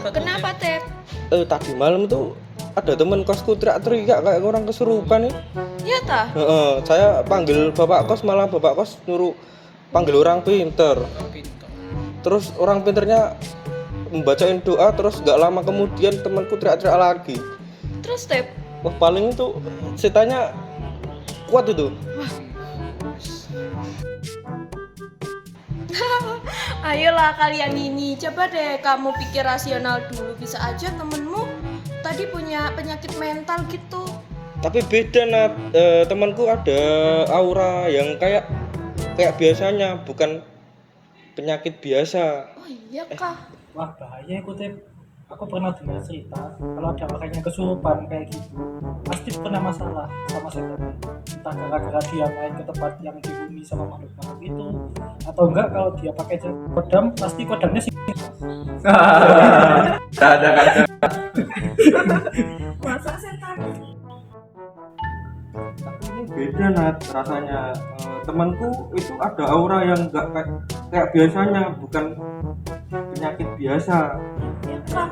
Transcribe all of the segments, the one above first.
Kenapa, Tep? Tadi malam tuh ada temen kosku teriak-teriak kayak orang kesurupan nih. Ya tah? Saya panggil bapak kos, malah bapak kos nyuruh panggil orang pinter. Terus orang pinternya membacain doa, terus gak lama kemudian temanku teriak-teriak lagi. Terus, Tep? Wah, paling itu setannya kuat itu. Ayolah kalian ini, coba deh kamu pikir rasional dulu. Bisa aja temenmu tadi punya penyakit mental gitu. Tapi beda Nat, temanku ada aura yang kayak biasanya, bukan penyakit biasa. Oh iya kah? Wah bahaya itu Tep. Aku pernah dengar cerita kalau ada orang yang kesurupan kayak gitu pasti pernah masalah sama setan. Entah gara-gara dia main ke tempat yang dihuni sama makhluk-makhluk itu, atau enggak kalau dia pakai kodam pasti kodamnya sih. Ada. Masa setan? Tapi ini beda Nat rasanya. Temanku itu ada aura yang nggak kayak biasanya, bukan penyakit biasa. Ya kah?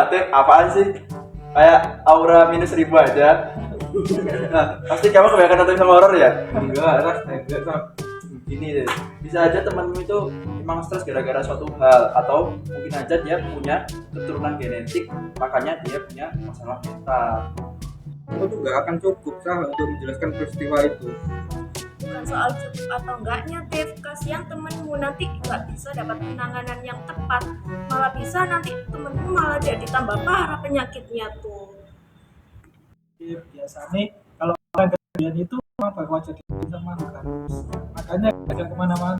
Tep, apaan sih? Kayak aura -1000 aja. Nah, pasti kamu kebanyakan nonton film horor ya? Enggak Gini deh, bisa aja temanmu itu emang stres gara-gara suatu hal, atau mungkin aja dia punya keturunan genetik, makanya dia punya masalah mental. itu nggak akan cukup untuk menjelaskan peristiwa itu. Bukan soal cukup atau enggaknya, Tep. Kasihan temenmu nanti nggak bisa dapat penanganan yang tepat. Malah bisa nanti temenmu malah jadi tambah parah penyakitnya tuh. Biasanya kalau orang kejadian itu memang baru aja sama makhluk halus. Makanya agak kemana-mana.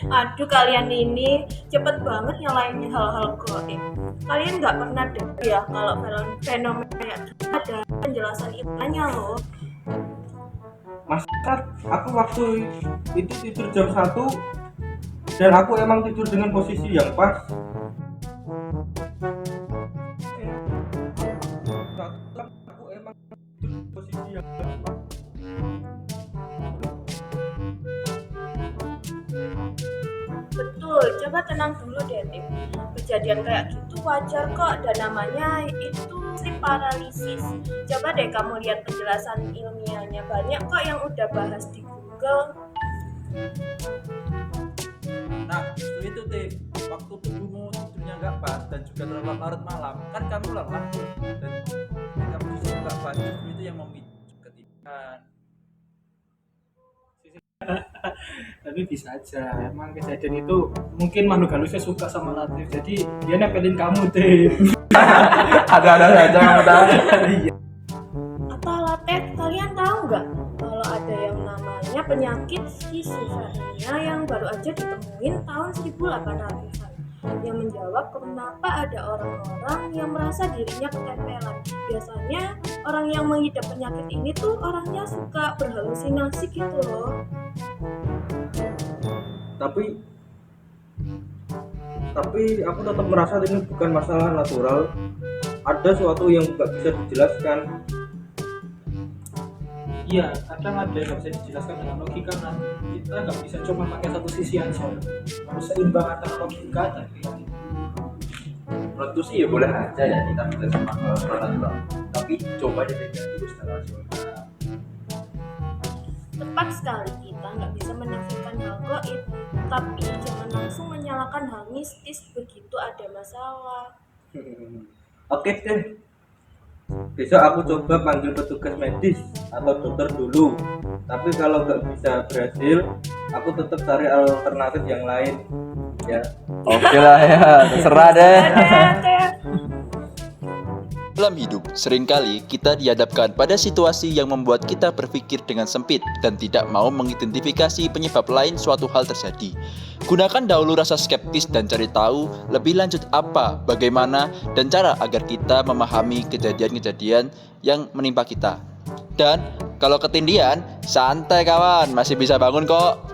Aduh kalian ini cepet banget nyalain hal-hal gaib. Kalian nggak pernah dengar ya kalau fenomena kayak gitu ada penjelasan ilmiahnya loh. Masa aku waktu itu tidur jam 1 dan aku emang tidur dengan posisi yang pas. Aku emang tidur posisi yang pas. Betul, coba tenang dulu deh Tim. Kejadian kayak gitu wajar kok dan namanya itu sleep paralysis. Coba deh kamu lihat penjelasan ilmiahnya, banyak kok yang udah bahas di Google. Nah, justru itu Tep, waktu tubuhmu tidurnya nggak pas dan juga terlalu larut malam, kan kamu lelah tuh, dan kamu justru nggak pas, justru itu yang memicu ketiduran. Tapi bisa aja emang kejadian itu mungkin makhluk halusnya suka sama Latif, jadi dia nepelin kamu Tep. Ada saja kamu tahu. Atau Latif, kalian tahu nggak kalau ada yang namanya penyakit skizofrenia yang baru aja ditemuin tahun 1800-an, yang menjawab kenapa ada orang-orang yang merasa dirinya ketempelan. Biasanya orang yang mengidap penyakit ini tuh orangnya suka berhalusinasi gitu loh. Tapi aku tetap merasa ini bukan masalah natural. Ada sesuatu yang nggak bisa dijelaskan. Iya, kadang ada yang nggak bisa dijelaskan dengan logika kan. Kita nggak bisa cuma pakai satu sisi aja. Harus seimbang antara logika dan keyakinan. Menurutku sih ya boleh aja ya kita percaya sama hal supernatural, tapi coba deh dulu secara rasional. Tepat sekali, kita nggak bisa menafikan hal gaib, tapi jangan langsung menyalahkan hal mistis begitu ada masalah. Oke deh, besok aku coba panggil petugas medis atau dokter dulu. Tapi kalau nggak bisa berhasil, aku tetap cari alternatif yang lain ya. Oke lah ya, terserah deh. Dalam hidup, seringkali kita dihadapkan pada situasi yang membuat kita berpikir dengan sempit dan tidak mau mengidentifikasi penyebab lain suatu hal terjadi. Gunakan dahulu rasa skeptis dan cari tahu lebih lanjut apa, bagaimana, dan cara agar kita memahami kejadian-kejadian yang menimpa kita. Dan kalau ketindihan, santai kawan, masih bisa bangun kok.